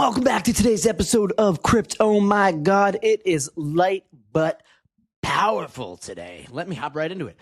Welcome back to today's episode of Crypt. Oh my God, it is light but powerful today. Let me hop right into it.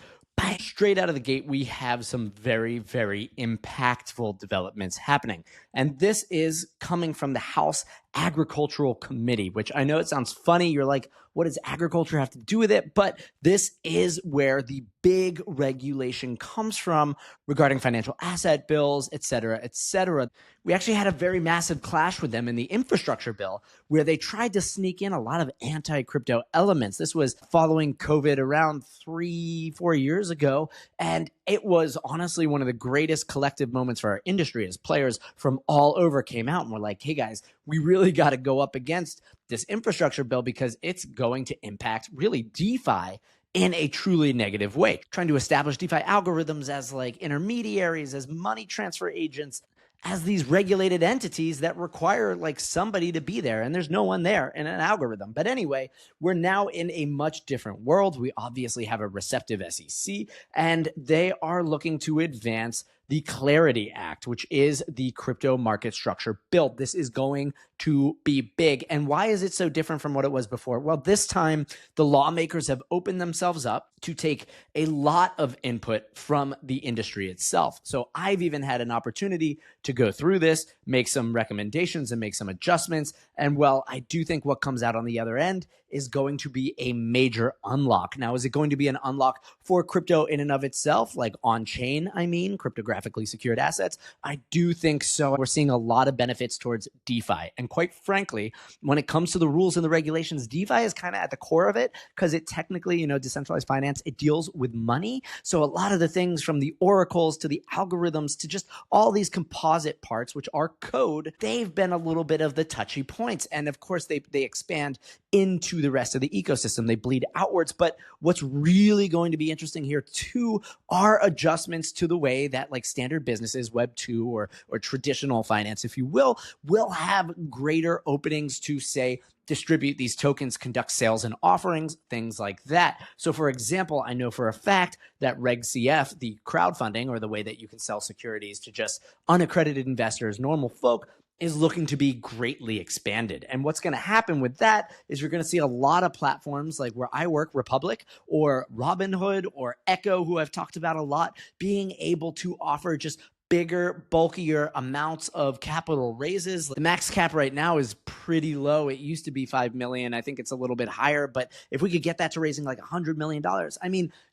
Straight out of the gate, we have some very, very impactful developments happening. And this is coming from the House Agricultural Committee, which I know it sounds funny. You're like, what does agriculture have to do with it? But this is where the big regulation comes from regarding financial asset bills, et cetera, et cetera. We actually had a very massive clash with them in the infrastructure bill where they tried to sneak in a lot of anti-crypto elements. This was following COVID around 3-4 years ago. And it was honestly one of the greatest collective moments for our industry as players from all over came out and were like, hey guys, we really got to go up against this infrastructure bill because it's going to impact really DeFi in a truly negative way. Trying to establish DeFi algorithms as like intermediaries, as money transfer agents, as these regulated entities that require like somebody to be there, and there's no one there in an algorithm. But anyway, we're now in a much different world. We obviously have a receptive SEC, and they are looking to advance the Clarity Act, which is the crypto market structure bill. This is going to be big. And why is it so different from what it was before? Well, this time the lawmakers have opened themselves up to take a lot of input from the industry itself. So I've even had an opportunity to go through this, make some recommendations and make some adjustments. And well, I do think what comes out on the other end is going to be a major unlock. Now, is it going to be an unlock for crypto in and of itself, like on-chain, cryptographically secured assets? I do think so. We're seeing a lot of benefits towards DeFi. And quite frankly, when it comes to the rules and the regulations, DeFi is kind of at the core of it because it technically, decentralized finance, it deals with money. So a lot of the things from the oracles to the algorithms to just all these composite parts, which are code, they've been a little bit of the touchy points. And of course, they expand into the rest of the ecosystem. They bleed outwards. But what's really going to be interesting here too are adjustments to the way that like standard businesses, Web 2 or traditional finance, if you will have greater openings to say, distribute these tokens, conduct sales and offerings, things like that. So for example, I know for a fact that Reg CF, the crowdfunding or the way that you can sell securities to just unaccredited investors, normal folk, is looking to be greatly expanded. And what's going to happen with that is you're going to see a lot of platforms like where I work, Republic or Robinhood or Echo, who I've talked about a lot, being able to offer just bigger, bulkier amounts of capital raises. The max cap right now is pretty low. It used to be 5 million. I think it's a little bit higher, but if we could get that to raising like $100 million,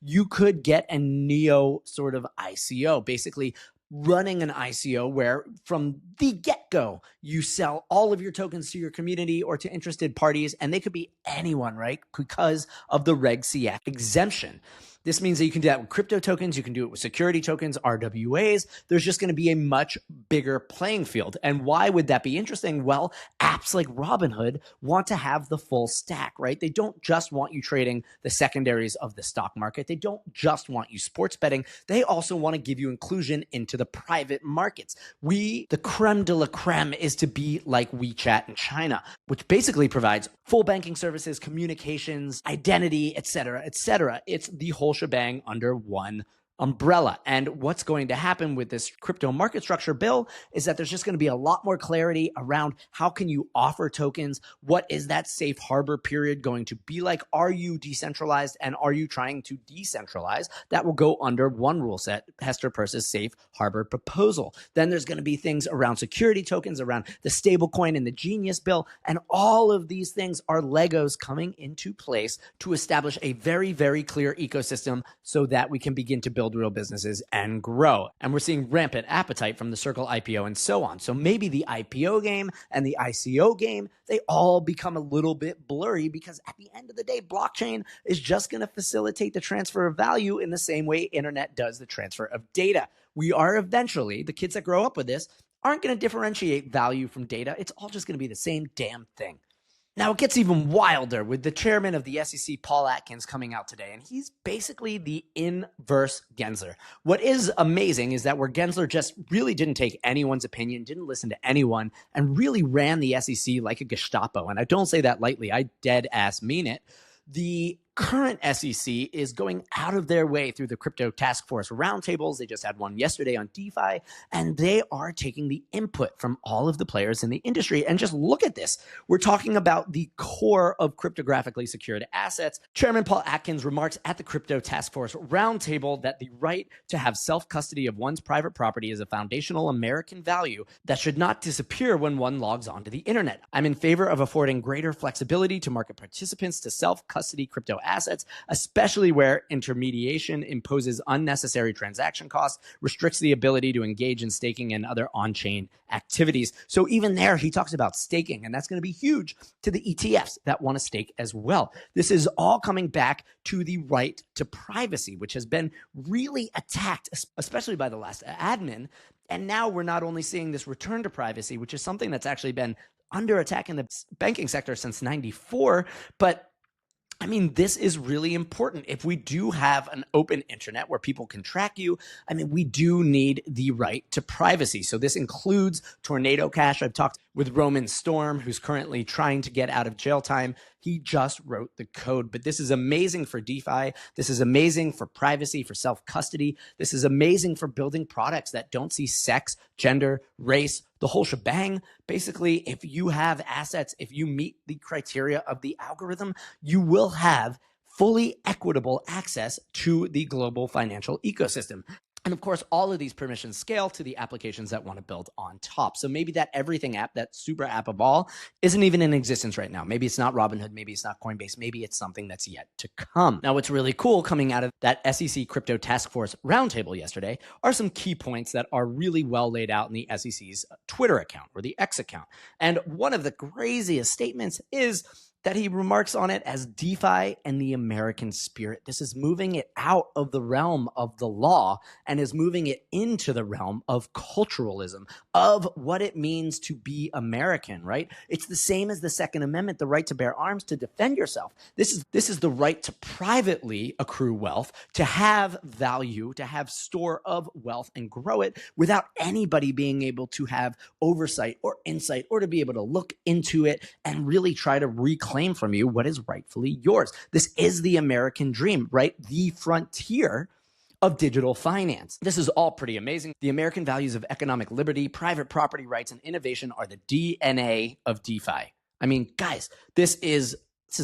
you could get a neo sort of ICO, basically running an ICO where from the get-go, you sell all of your tokens to your community or to interested parties, and they could be anyone, right? Because of the Reg CF exemption. This means that you can do that with crypto tokens. You can do it with security tokens, RWAs. There's just going to be a much bigger playing field. And why would that be interesting? Well, apps like Robinhood want to have the full stack, right? They don't just want you trading the secondaries of the stock market. They don't just want you sports betting. They also want to give you inclusion into the private markets. The creme de la creme is to be like WeChat in China, which basically provides full banking services, communications, identity, et cetera, et cetera. It's the whole shebang under one umbrella. And what's going to happen with this crypto market structure bill is that there's just going to be a lot more clarity around how can you offer tokens? What is that safe harbor period going to be like? Are you decentralized and are you trying to decentralize? That will go under one rule set, Hester Peirce's safe harbor proposal. Then there's going to be things around security tokens, around the stablecoin and the Genius bill. And all of these things are Legos coming into place to establish a very, very clear ecosystem so that we can begin to build real businesses and grow. And we're seeing rampant appetite from the Circle IPO and so on. So maybe the IPO game and the ICO game, they all become a little bit blurry because at the end of the day, blockchain is just going to facilitate the transfer of value in the same way internet does the transfer of data. We are eventually, the kids that grow up with this, aren't going to differentiate value from data. It's all just going to be the same damn thing. Now, it gets even wilder with the chairman of the SEC, Paul Atkins, coming out today, and he's basically the inverse Gensler. What is amazing is that where Gensler just really didn't take anyone's opinion, didn't listen to anyone, and really ran the SEC like a Gestapo, and I don't say that lightly, I dead ass mean it. The current SEC is going out of their way through the crypto task force roundtables. They just had one yesterday on DeFi, and they are taking the input from all of the players in the industry. And just look at this. We're talking about the core of cryptographically secured assets. Chairman Paul Atkins remarks at the crypto task force roundtable that the right to have self-custody of one's private property is a foundational American value that should not disappear when one logs onto the internet. I'm in favor of affording greater flexibility to market participants to self-custody crypto assets, especially where intermediation imposes unnecessary transaction costs, restricts the ability to engage in staking and other on-chain activities. So even there, he talks about staking, and that's going to be huge to the ETFs that want to stake as well. This is all coming back to the right to privacy, which has been really attacked, especially by the last admin. And now we're not only seeing this return to privacy, which is something that's actually been under attack in the banking sector since '94, but I mean, this is really important. If we do have an open internet where people can track you, I mean, we do need the right to privacy. So this includes Tornado Cash. I've talked with Roman Storm, who's currently trying to get out of jail time. He just wrote the code. But this is amazing for DeFi. This is amazing for privacy, for self-custody. This is amazing for building products that don't see sex, gender, race, the whole shebang. Basically, if you have assets, if you meet the criteria of the algorithm, you will have fully equitable access to the global financial ecosystem. And of course, all of these permissions scale to the applications that want to build on top. So maybe that everything app, that super app of all, isn't even in existence right now. Maybe it's not Robinhood. Maybe it's not Coinbase. Maybe it's something that's yet to come. Now, what's really cool coming out of that SEC Crypto Task Force roundtable yesterday are some key points that are really well laid out in the SEC's Twitter account or the X account. And one of the craziest statements is that he remarks on it as DeFi and the American spirit. This is moving it out of the realm of the law and is moving it into the realm of culturalism, of what it means to be American, right? It's the same as the Second Amendment, the right to bear arms, to defend yourself. This is the right to privately accrue wealth, to have value, to have store of wealth and grow it without anybody being able to have oversight or insight or to be able to look into it and really try to reclaim from you what is rightfully yours. This is the American dream, right? The frontier of digital finance. This is all pretty amazing. The American values of economic liberty, private property rights, and innovation are the DNA of DeFi. I mean, guys, this is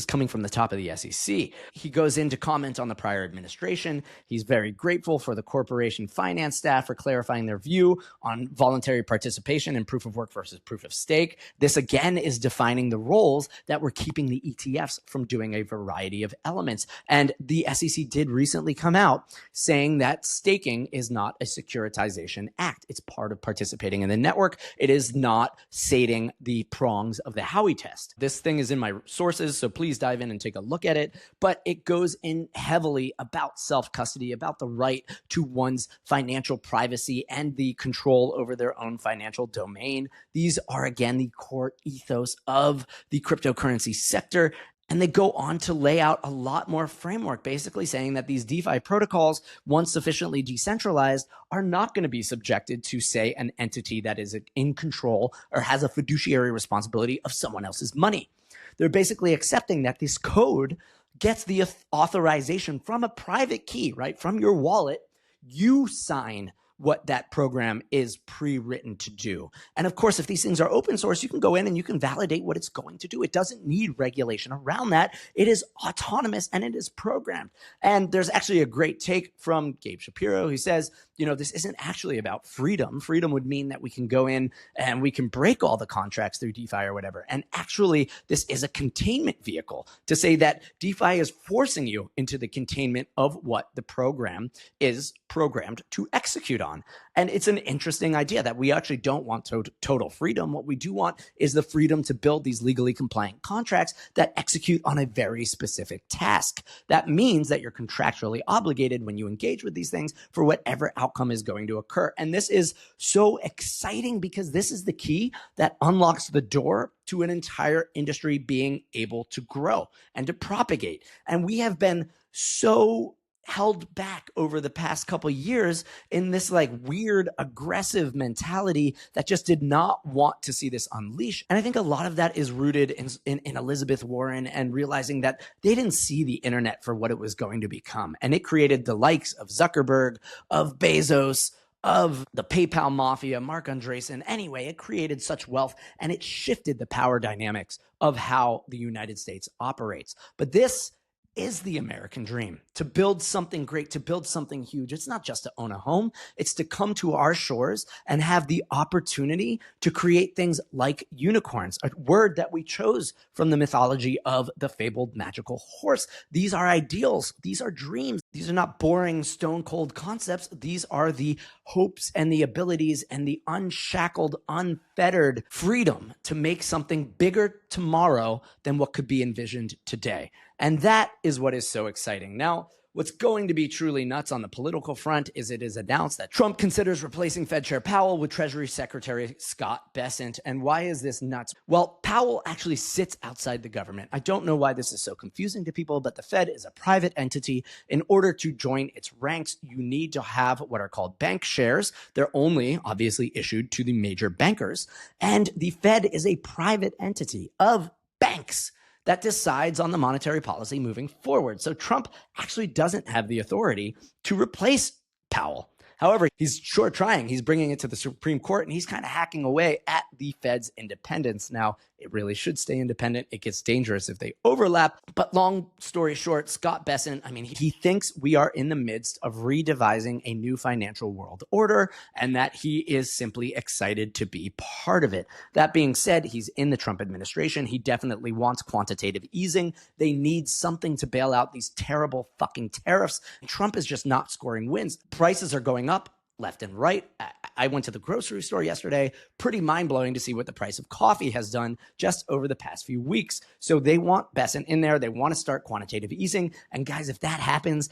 coming from the top of the SEC. He goes in to comment on the prior administration. He's very grateful for the corporation finance staff for clarifying their view on voluntary participation and proof of work versus proof of stake. This again is defining the roles that were keeping the ETFs from doing a variety of elements. And the SEC did recently come out saying that staking is not a securitization act. It's part of participating in the network. It is not sating the prongs of the Howey test. This thing is in my sources, so please dive in and take a look at it. But it goes in heavily about self-custody, about the right to one's financial privacy and the control over their own financial domain. These are, again, the core ethos of the cryptocurrency sector. And they go on to lay out a lot more framework, basically saying that these DeFi protocols, once sufficiently decentralized, are not going to be subjected to, say, an entity that is in control or has a fiduciary responsibility of someone else's money. They're basically accepting that this code gets the authorization from a private key, right? From your wallet. You sign what that program is pre-written to do. And of course, if these things are open source, you can go in and you can validate what it's going to do. It doesn't need regulation around that. It is autonomous and it is programmed. And there's actually a great take from Gabe Shapiro who says, this isn't actually about freedom. Freedom would mean that we can go in and we can break all the contracts through DeFi or whatever. And actually, this is a containment vehicle to say that DeFi is forcing you into the containment of what the program is programmed to execute on. And it's an interesting idea that we actually don't want total freedom. What we do want is the freedom to build these legally compliant contracts that execute on a very specific task. That means that you're contractually obligated when you engage with these things for whatever outcome is going to occur. And this is so exciting because this is the key that unlocks the door to an entire industry being able to grow and to propagate. And we have been so held back over the past couple years in this like weird aggressive mentality that just did not want to see this unleash. And I think a lot of that is rooted in Elizabeth Warren and realizing that they didn't see the internet for what it was going to become. And it created the likes of Zuckerberg, of Bezos, of the PayPal mafia, Mark Andreessen. Anyway, it created such wealth and it shifted the power dynamics of how the United States operates. But this is the American dream, to build something great, to build something huge. It's not just to own a home. It's to come to our shores and have the opportunity to create things like unicorns, a word that we chose from the mythology of the fabled magical horse. These are ideals. These are dreams. These are not boring, stone cold concepts. These are the hopes and the abilities and the unshackled, unfettered freedom to make something bigger tomorrow than what could be envisioned today. And that is what is so exciting. Now, what's going to be truly nuts on the political front is it is announced that Trump considers replacing Fed Chair Powell with Treasury Secretary Scott Bessent. And why is this nuts? Well, Powell actually sits outside the government. I don't know why this is so confusing to people, but the Fed is a private entity. In order to join its ranks, you need to have what are called bank shares. They're only obviously issued to the major bankers. And the Fed is a private entity of banks that decides on the monetary policy moving forward. So Trump actually doesn't have the authority to replace Powell. However, he's sure trying. He's bringing it to the Supreme Court, and he's kind of hacking away at the Fed's independence. Now, it really should stay independent. It gets dangerous if they overlap. But long story short, Scott Bessent, he thinks we are in the midst of redevising a new financial world order and that he is simply excited to be part of it. That being said, he's in the Trump administration. He definitely wants quantitative easing. They need something to bail out these terrible fucking tariffs. Trump is just not scoring wins. Prices are going up left and right. I went to the grocery store yesterday. Pretty mind-blowing to see what the price of coffee has done just over the past few weeks. So they want Bessent in there. They want to start quantitative easing. And guys, if that happens,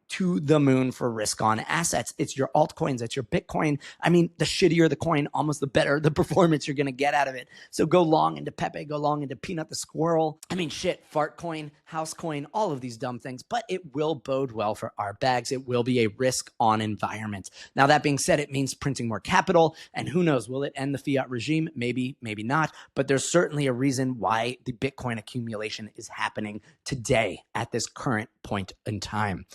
to the moon for risk-on assets. It's your altcoins. It's your Bitcoin. The shittier the coin, almost the better the performance you're going to get out of it. So go long into Pepe, go long into Peanut the Squirrel. Fart coin, house coin, all of these dumb things. But it will bode well for our bags. It will be a risk-on environment. Now, that being said, it means printing more capital. And who knows, will it end the fiat regime? Maybe, maybe not. But there's certainly a reason why the Bitcoin accumulation is happening today at this current point in time.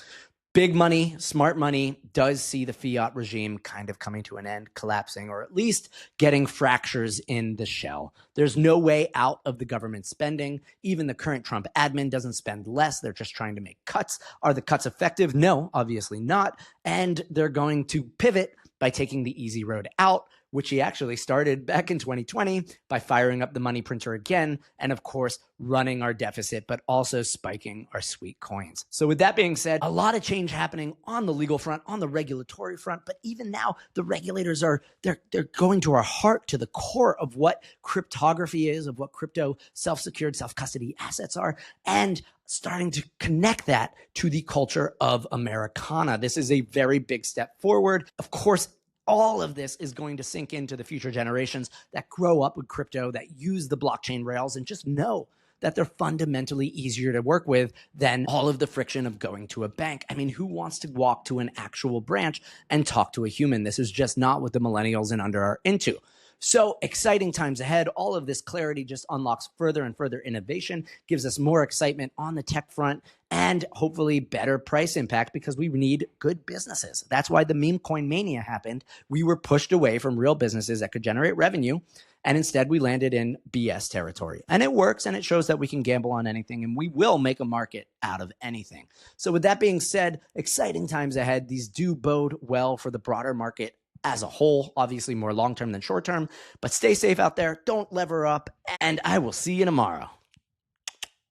Big money, smart money does see the fiat regime kind of coming to an end, collapsing, or at least getting fractures in the shell. There's no way out of the government spending. Even the current Trump admin doesn't spend less. They're just trying to make cuts. Are the cuts effective? No, obviously not. And they're going to pivot by taking the easy road out, which he actually started back in 2020 by firing up the money printer again, and of course, running our deficit, but also spiking our sweet coins. So with that being said, a lot of change happening on the legal front, on the regulatory front, but even now, the regulators they're going to our heart, to the core of what cryptography is, of what crypto self-secured, self-custody assets are, and starting to connect that to the culture of Americana. This is a very big step forward. Of course, all of this is going to sink into the future generations that grow up with crypto, that use the blockchain rails, and just know that they're fundamentally easier to work with than all of the friction of going to a bank. Who wants to walk to an actual branch and talk to a human? This is just not what the millennials and under are into. So exciting times ahead. All of this clarity just unlocks further and further innovation, gives us more excitement on the tech front, and hopefully better price impact because we need good businesses. That's why the meme coin mania happened. We were pushed away from real businesses that could generate revenue, and instead we landed in BS territory. And it works, and it shows that we can gamble on anything, and we will make a market out of anything. So with that being said, exciting times ahead. These do bode well for the broader market as a whole, obviously more long-term than short-term, but stay safe out there. Don't lever up, and I will see you tomorrow.